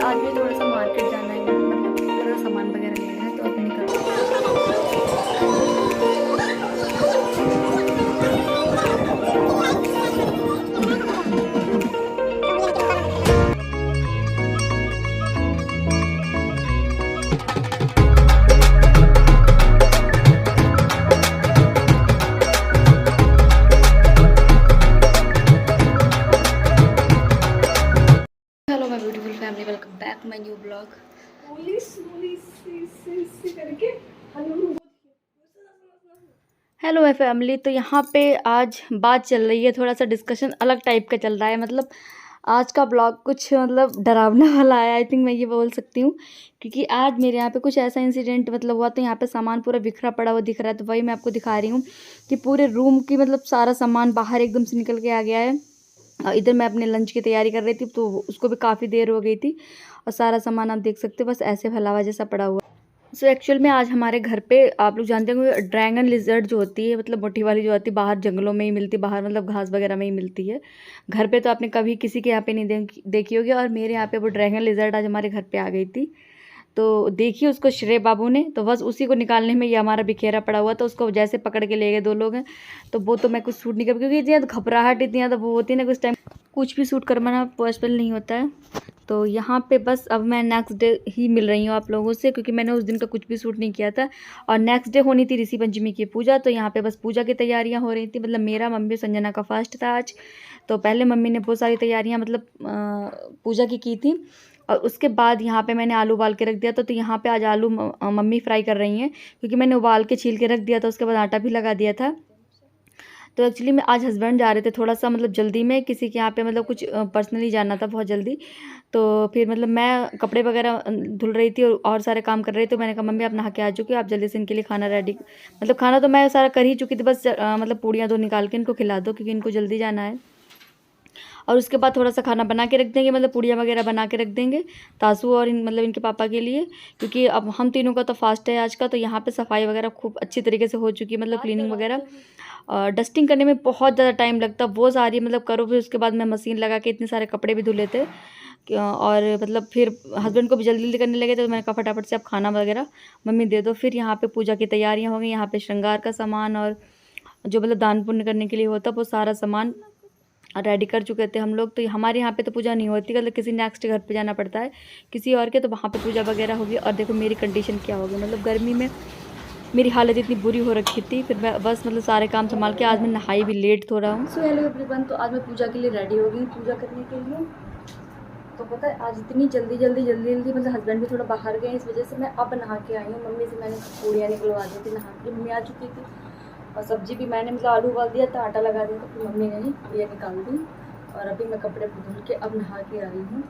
आज भी थोड़ा सा मार्केट जाना है, मतलब थोड़ा सा सामान वगैरह लेना है, तो अभी निकलते हैं। Hello my beautiful family, welcome back my new blog. Hello my family, तो यहाँ पे आज बात चल रही है, थोड़ा सा डिस्कशन अलग टाइप का चल रहा है। मतलब आज का ब्लॉग कुछ मतलब डरावना वाला है, आई थिंक मैं ये बोल सकती हूँ, क्योंकि आज मेरे यहाँ पे कुछ ऐसा इंसिडेंट मतलब हुआ। तो यहाँ पे सामान पूरा बिखरा पड़ा हुआ दिख रहा है, तो वही मैं आपको दिखा रही हूँ कि पूरे रूम की मतलब सारा सामान बाहर एकदम से निकल के आ गया है। इधर मैं अपने लंच की तैयारी कर रही थी, तो उसको भी काफ़ी देर हो गई थी, और सारा सामान आप देख सकते हो बस ऐसे फैलावा जैसा पड़ा हुआ। सो एक्चुअल में आज हमारे घर पे, आप लोग जानते होंगे, ड्रैगन लिजर्ड जो होती है, मतलब मोटी वाली जो होती है, बाहर जंगलों में ही मिलती है, बाहर मतलब घास वगैरह में ही मिलती है। घर पे तो आपने कभी किसी के यहाँ पे नहीं देखी होगी, और मेरे यहाँ पे वो ड्रैगन लिजर्ड आज हमारे घर पे आ गई थी। तो देखिए उसको श्रेय बाबू ने, तो बस उसी को निकालने में ये हमारा बिखेरा पड़ा हुआ, तो उसको जैसे पकड़ के ले गए दो लोग हैं। तो वो तो मैं कुछ सूट नहीं कर, क्योंकि इतनी घबराहट इतनी ज़्यादा वो होती है ना, कुछ टाइम कुछ भी सूट करवाना पॉसिबल नहीं होता है। तो यहाँ पे बस अब मैं नेक्स्ट डे ही मिल रही हूँ आप लोगों से, क्योंकि मैंने उस दिन का कुछ भी सूट नहीं किया था। और नेक्स्ट डे होनी थी ऋषि पंचमी की पूजा, तो यहाँ पे बस पूजा की तैयारियाँ हो रही थी। मतलब मेरा, मम्मी संजना का फास्ट था आज, तो पहले मम्मी ने बहुत सारी तैयारियाँ मतलब पूजा की थी। और उसके बाद यहाँ पे मैंने आलू उबाल के रख दिया था। तो यहाँ पे आज आलू मम्मी फ्राई कर रही हैं, क्योंकि मैंने उबाल के छील के रख दिया था, उसके बाद आटा भी लगा दिया था। तो एक्चुअली मैं आज हस्बैंड जा रहे थे थोड़ा सा मतलब जल्दी में, किसी के यहाँ पे मतलब कुछ पर्सनली जाना था बहुत जल्दी। तो फिर मतलब मैं कपड़े वगैरह धुल रही थी और सारे काम कर रही थी। तो मैंने कहा मम्मी आप नहा के आ चुकी हो, आप जल्दी से इनके लिए खाना रेडी, मतलब खाना तो मैं सारा कर ही चुकी थी, बस मतलब पूड़ियाँ दो निकाल के इनको खिला दो, क्योंकि इनको जल्दी जाना है। और उसके बाद थोड़ा सा खाना बना के रख देंगे, मतलब पूड़ियाँ वगैरह बना के रख देंगे तासू और मतलब इनके पापा के लिए, क्योंकि अब हम तीनों का तो फास्ट है आज का। तो यहाँ पे सफाई वगैरह खूब अच्छी तरीके से हो चुकी है, मतलब क्लीनिंग वगैरह। डस्टिंग करने में बहुत ज़्यादा टाइम लगता है, वो सारी मतलब करो, फिर उसके बाद मैं मशीन लगा के इतने सारे कपड़े भी धुले थे। और मतलब फिर हस्बैंड को भी जल्दी जल्दी करने लगे, तो मैंने कहा फटाफट से आप खाना वगैरह मम्मी दे दो। फिर यहाँ पे पूजा की तैयारियाँ हो गई, यहाँ पे श्रृंगार का सामान और जो मतलब दान पुण्य करने के लिए होता है वो सारा सामान रेडी कर चुके थे हम लोग। तो हमारे यहाँ पे तो पूजा नहीं होती, मतलब किसी नेक्स्ट घर पे जाना पड़ता है किसी और के, तो वहाँ पे पूजा वगैरह होगी। और देखो मेरी कंडीशन क्या होगी, मतलब गर्मी में मेरी हालत इतनी बुरी हो रखी थी। फिर मैं बस मतलब सारे काम संभाल के आज मैं नहाई भी लेट हो रहा हूँ। सो हेलो एवरीवन, तो आज मैं पूजा के लिए रेडी हो गई, पूजा करने के लिए। तो पता है आज इतनी जल्दी मतलब हस्बैंड भी थोड़ा बाहर गए, इस वजह से मैं अब नहा के आई हूँ। मम्मी से मैंने पूड़ियाँ निकलवा दी थी, नहा के मम्मी आ चुकी थी। और सब्जी भी मैंने मतलब आलू उबाल दिया था, आटा लगा दिया था, फिर मम्मी ने पूड़ियाँ निकाल दी। और अभी मैं कपड़े धुल के अब नहा के आई हूँ।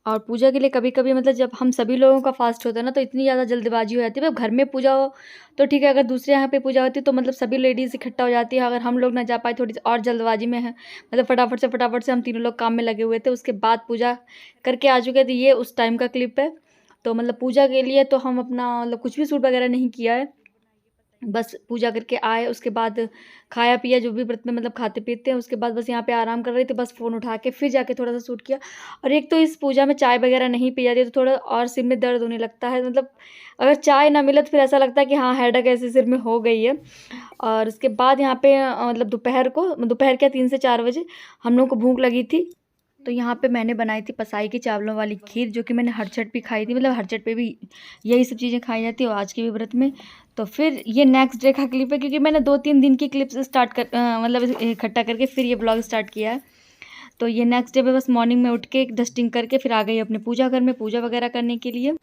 और पूजा के लिए कभी कभी मतलब जब हम सभी लोगों का फास्ट होता है ना, तो इतनी ज़्यादा जल्दबाजी हो जाती है। घर में पूजा हो तो ठीक है, अगर दूसरे यहाँ पे पूजा होती है तो मतलब सभी लेडीज़ इकट्ठा हो जाती है। अगर हम लोग ना जा पाए, थोड़ी और जल्दबाजी में है, मतलब फटाफट से हम तीनों लोग काम में लगे हुए थे, उसके बाद पूजा करके आ चुके थे। ये उस टाइम का क्लिप है। तो मतलब पूजा के लिए तो हम अपना मतलब कुछ भी सूट वगैरह नहीं किया है, बस पूजा करके आए, उसके बाद खाया पिया जो भी व्रत में मतलब खाते पीते हैं, उसके बाद बस यहाँ पे आराम कर रही थी। बस फ़ोन उठा के फिर जाके थोड़ा सा शूट किया। और एक तो इस पूजा में चाय वगैरह नहीं पी जाती, तो थोड़ा और सिर में दर्द होने लगता है। मतलब अगर चाय ना मिले तो फिर ऐसा लगता है कि हाँ हेडेक ऐसे सिर में हो गई है। और उसके बाद यहाँ पे मतलब दोपहर क्या 3 से 4 बजे हम लोग को भूख लगी थी। तो यहाँ पे मैंने बनाई थी पसाई की चावलों वाली खीर, जो कि मैंने हरचट भी खाई थी, मतलब हरचट पे भी यही सब चीज़ें खाई जाती है, और आज के भी व्रत में। तो फिर ये नेक्स्ट डे का क्लिप है, क्योंकि मैंने 2-3 दिन की क्लिप्स स्टार्ट कर मतलब इकट्ठा करके फिर ये ब्लॉग स्टार्ट किया है। तो ये नेक्स्ट डे पे बस मॉर्निंग में उठ के डस्टिंग करके फिर आ गई अपने पूजा घर में पूजा वगैरह करने के लिए।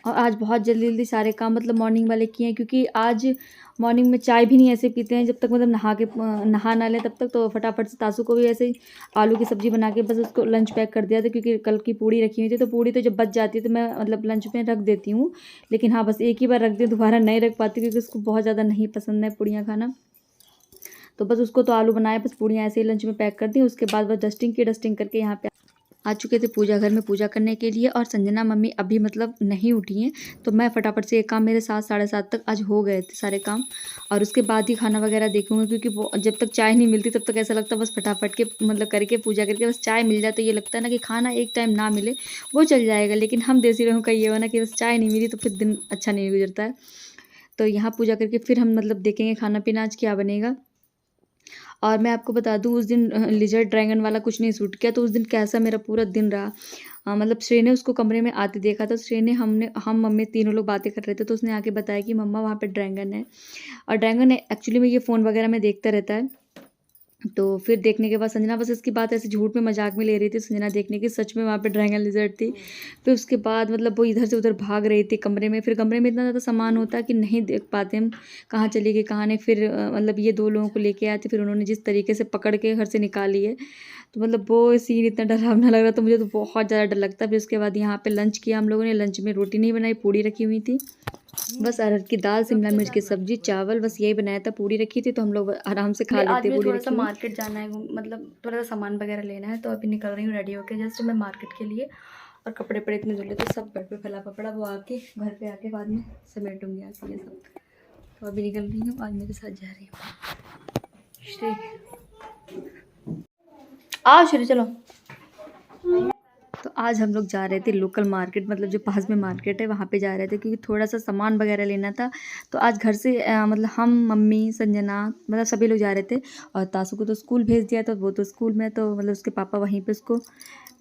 और आज बहुत जल्दी सारे काम मतलब मॉर्निंग वाले किए हैं, क्योंकि आज मॉर्निंग में चाय भी नहीं ऐसे पीते हैं जब तक मतलब नहा ना लें तब तक। तो फटाफट से तासू को भी ऐसे ही आलू की सब्ज़ी बना के बस उसको लंच पैक कर दिया था, क्योंकि कल की पूड़ी रखी हुई थी। तो पूड़ी तो जब बच जाती है तो मैं मतलब लंच में रख देती हूँ, लेकिन हाँ बस एक ही बार रख दी, दोबारा नहीं रख पाती, क्योंकि उसको बहुत ज़्यादा नहीं पसंद है पूड़ियाँ खाना। तो बस उसको तो आलू बनाए, बस पूड़ियाँ ऐसे ही लंच में पैक कर दी। उसके बाद बस डस्टिंग करके यहाँ पे आ चुके थे पूजा घर में पूजा करने के लिए, और संजना मम्मी अभी मतलब नहीं उठी हैं, तो मैं फटाफट से एक काम मेरे 7 साढ़े 7 तक आज हो गए थे सारे काम, और उसके बाद ही खाना वगैरह देखूँगी, क्योंकि वो जब तक चाय नहीं मिलती तब तक ऐसा लगता है बस फटाफट के मतलब करके पूजा करके बस चाय मिल जाए तो ये लगता है ना कि खाना एक टाइम ना मिले वो चल जाएगा, लेकिन हम देसी लोगों का ये हो ना कि बस चाय नहीं मिली तो फिर दिन अच्छा नहीं गुजरता है। तो यहाँ पूजा करके फिर हम मतलब देखेंगे खाना पीना आज क्या बनेगा। और मैं आपको बता दूँ, उस दिन लिजर्ड ड्रैगन वाला कुछ नहीं शूट किया, तो उस दिन कैसा मेरा पूरा दिन रहा। मतलब श्रेय ने उसको कमरे में आते देखा, तो श्रेय ने हम मम्मी तीनों लोग बातें कर रहे थे, तो उसने आके बताया कि मम्मा वहाँ पे ड्रैगन है। और ड्रैगन एक्चुअली में ये फ़ोन वगैरह में देखता रहता है। तो फिर देखने के बाद संजना बस इसकी बात ऐसे झूठ में मजाक में ले रही थी, संजना देखने की सच में वहाँ पे ड्रैगन लिजर्ड थी। फिर उसके बाद मतलब वो इधर से उधर भाग रही थी कमरे में, फिर कमरे में इतना ज़्यादा सामान होता है कि नहीं देख पाते हम कहाँ चली गई कहाँ नहीं। फिर मतलब ये 2 लोगों को लेके आए थे, फिर उन्होंने जिस तरीके से पकड़ के घर से निकाली है, तो मतलब वो सीन इतना डरावना लग रहा था मुझे, तो बहुत ज़्यादा डर लगता है। फिर उसके बाद यहाँ पे लंच किया हम लोगों ने, लंच में रोटी नहीं बनाई, पूड़ी रखी हुई थी, बस अरहर की दाल, शिमला मिर्च की सब्जी, चावल, बस यही बनाया था, पूड़ी रखी थी, तो हम लोग आराम से खा लेते। पूड़ी थोड़ा सा मार्केट जाना है, मतलब थोड़ा सा सामान वगैरह लेना है, तो अभी निकल रही हूँ रेडी होकर जस्ट मैं मार्केट के लिए। और कपड़े पड़े इतने धुले तो सब बेड पे फैला पड़ा, वो आके घर पे आके बाद में समेटूंगी आके ये सब। तो अभी निकल रही हूँ, आज मेरे साथ जा रही हूँ श्री। आओ श्री चलो। तो आज हम लोग जा रहे थे लोकल मार्केट, मतलब जो पास में मार्केट है वहाँ पे जा रहे थे, क्योंकि थोड़ा सा सामान वगैरह लेना था। तो आज घर से मतलब हम मम्मी संजना मतलब सभी लोग जा रहे थे, और तासू को तो स्कूल भेज दिया, तो वो तो स्कूल में, तो मतलब उसके पापा वहीं पे उसको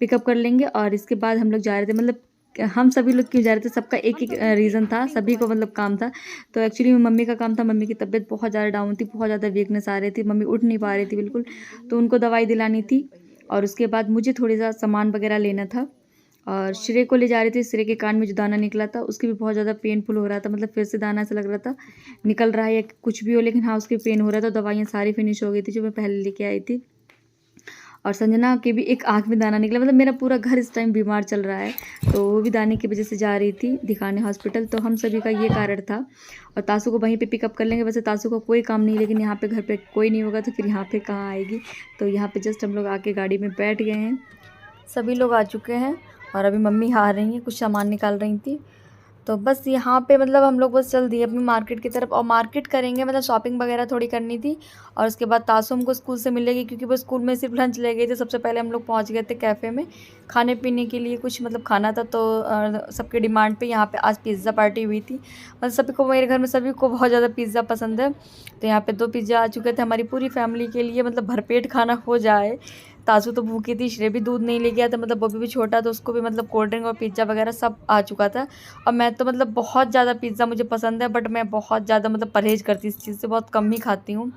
पिकअप कर लेंगे। और इसके बाद हम लोग जा रहे थे, मतलब हम सभी लोग क्यों जा रहे थे, सबका एक एक रीज़न था, सभी को मतलब काम था। तो एक्चुअली मम्मी का काम था, मम्मी की तबीयत बहुत ज़्यादा डाउन थी, बहुत ज़्यादा वीकनेस आ रही थी, मम्मी उठ नहीं पा रही थी बिल्कुल, तो उनको दवाई दिलानी थी। और उसके बाद मुझे थोड़ी सा सामान वगैरह लेना था, और श्रेय को ले जा रही थी। श्रेय के कान में जो दाना निकला था उसकी भी बहुत ज़्यादा पेनफुल हो रहा था, मतलब फिर से दाना ऐसा लग रहा था निकल रहा है या कुछ भी हो, लेकिन हाँ उसकी पेन हो रहा था। दवाइयाँ सारी फिनिश हो गई थी जो मैं पहले लेके आई थी। और संजना की भी एक आँख में दाना निकला, मतलब मेरा पूरा घर इस टाइम बीमार चल रहा है, तो वो भी दाने की वजह से जा रही थी दिखाने हॉस्पिटल। तो हम सभी का ये कारण था। और तासू को वहीं पे पिकअप कर लेंगे, वैसे तासू का कोई काम नहीं, लेकिन यहाँ पे घर पे कोई नहीं होगा तो फिर यहाँ पे कहाँ आएगी। तो यहाँ पे जस्ट हम लोग आके गाड़ी में बैठ गए हैं, सभी लोग आ चुके हैं, और अभी मम्मी आ रही हैं, कुछ सामान निकाल रही थी। तो बस यहाँ पे मतलब हम लोग बस चल दिए अपनी मार्केट की तरफ, और मार्केट करेंगे मतलब शॉपिंग वगैरह थोड़ी करनी थी। और उसके बाद तासु हमको स्कूल से मिलेगी, क्योंकि वो स्कूल में सिर्फ लंच ले गए थे। सबसे पहले हम लोग पहुँच गए थे कैफ़े में खाने पीने के लिए, कुछ मतलब खाना था, तो सबके डिमांड पे यहाँ पे आज पिज़्ज़ा पार्टी हुई थी। मतलब सभी को, मेरे घर में सभी को बहुत ज़्यादा पिज़्ज़ा पसंद है, तो यहाँ पे 2 पिज़्ज़ा आ चुके थे हमारी पूरी फैमिली के लिए, मतलब भरपेट खाना हो जाए। तासू तो भूखी थी, श्रेय भी दूध नहीं ले गया था, मतलब वो भी छोटा, तो उसको भी मतलब कोल्ड ड्रिंक और पिज़्ज़ा वगैरह सब आ चुका था। और मैं तो मतलब बहुत ज़्यादा पिज़्ज़ा मुझे पसंद है, बट मैं बहुत ज़्यादा मतलब परहेज़ करती इस चीज़ से, बहुत कम ही खाती हूँ।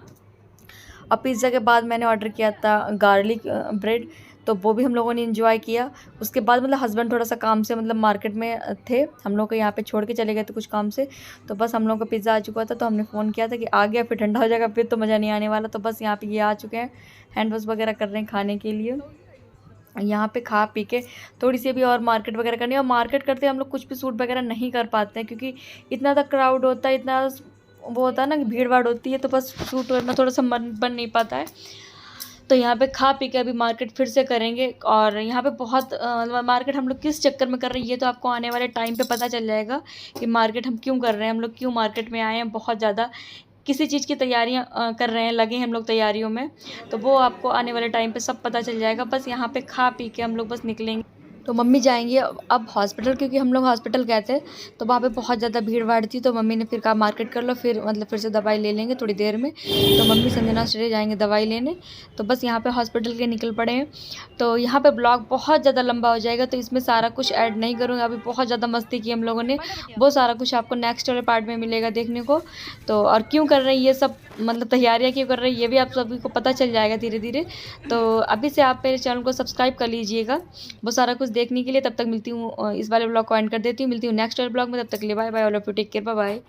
और पिज़्ज़ा के बाद मैंने ऑर्डर किया था गार्लिक ब्रेड, तो वो भी हम लोगों ने एंजॉय किया। उसके बाद मतलब हस्बैंड थोड़ा सा काम से मतलब मार्केट में थे, हम लोग को यहाँ पे छोड़ के चले गए थे कुछ काम से, तो बस हम लोग का पिज़्ज़ा आ चुका था, तो हमने फ़ोन किया था कि आ गया, फिर ठंडा हो जाएगा, फिर तो मज़ा नहीं आने वाला। तो बस यहाँ पे ये आ चुके हैं, हैंड वॉश वगैरह कर रहे हैं खाने के लिए। यहाँ पे खा पी के थोड़ी सी भी और मार्केट वगैरह करनी है, और मार्केट करते हम लोग कुछ भी सूट वगैरह नहीं कर पाते हैं, क्योंकि इतना ज़्यादा क्राउड होता है, इतना वो होता है ना कि भीड़ भाड़ होती है, तो बस सूट करना थोड़ा सा मन बन नहीं पाता है। तो यहाँ पे खा पी के अभी मार्केट फिर से करेंगे। और यहाँ पे बहुत मार्केट हम लोग किस चक्कर में कर रहे हैं ये तो आपको आने वाले टाइम पे पता चल जाएगा कि मार्केट हम क्यों कर रहे हैं, हम लोग क्यों मार्केट में आए हैं। बहुत ज़्यादा किसी चीज़ की तैयारियां कर रहे हैं, लगे हैं हम लोग तैयारियों में, तो वो आपको आने वाले टाइम पे सब पता चल जाएगा। बस यहाँ पे खा पी के हम लोग बस निकलेंगे। तो मम्मी जाएंगी अब हॉस्पिटल, क्योंकि हम लोग हॉस्पिटल गए थे तो वहाँ पे बहुत ज़्यादा भीड़ भाड़ थी, तो मम्मी ने फिर कहा मार्केट कर लो, फिर मतलब फिर से दवाई ले लेंगे थोड़ी देर में। तो मम्मी संजना श्रेय जाएंगे दवाई लेने, तो बस यहाँ पे हॉस्पिटल के निकल पड़े हैं। तो यहाँ पे ब्लॉग बहुत ज़्यादा लंबा हो जाएगा, तो इसमें सारा कुछ ऐड नहीं करूँगी। अभी बहुत ज़्यादा मस्ती की हम लोगों ने, वो सारा कुछ आपको नेक्स्ट वाले पार्ट में मिलेगा देखने को। तो और क्यों कर रहे हैं ये सब, मतलब तैयारियाँ क्यों कर रहे हैं ये भी आप सभी को पता चल जाएगा धीरे धीरे। तो अभी से आप मेरे चैनल को सब्सक्राइब कर लीजिएगा वो सारा कुछ देखने के लिए। तब तक मिलती हूँ, इस वाले ब्लॉग को एंड कर देती हूँ, मिलती हूँ नेक्स्ट वाले ब्लॉग में। तब तक के लिए bye bye, all of you take care, bye bye.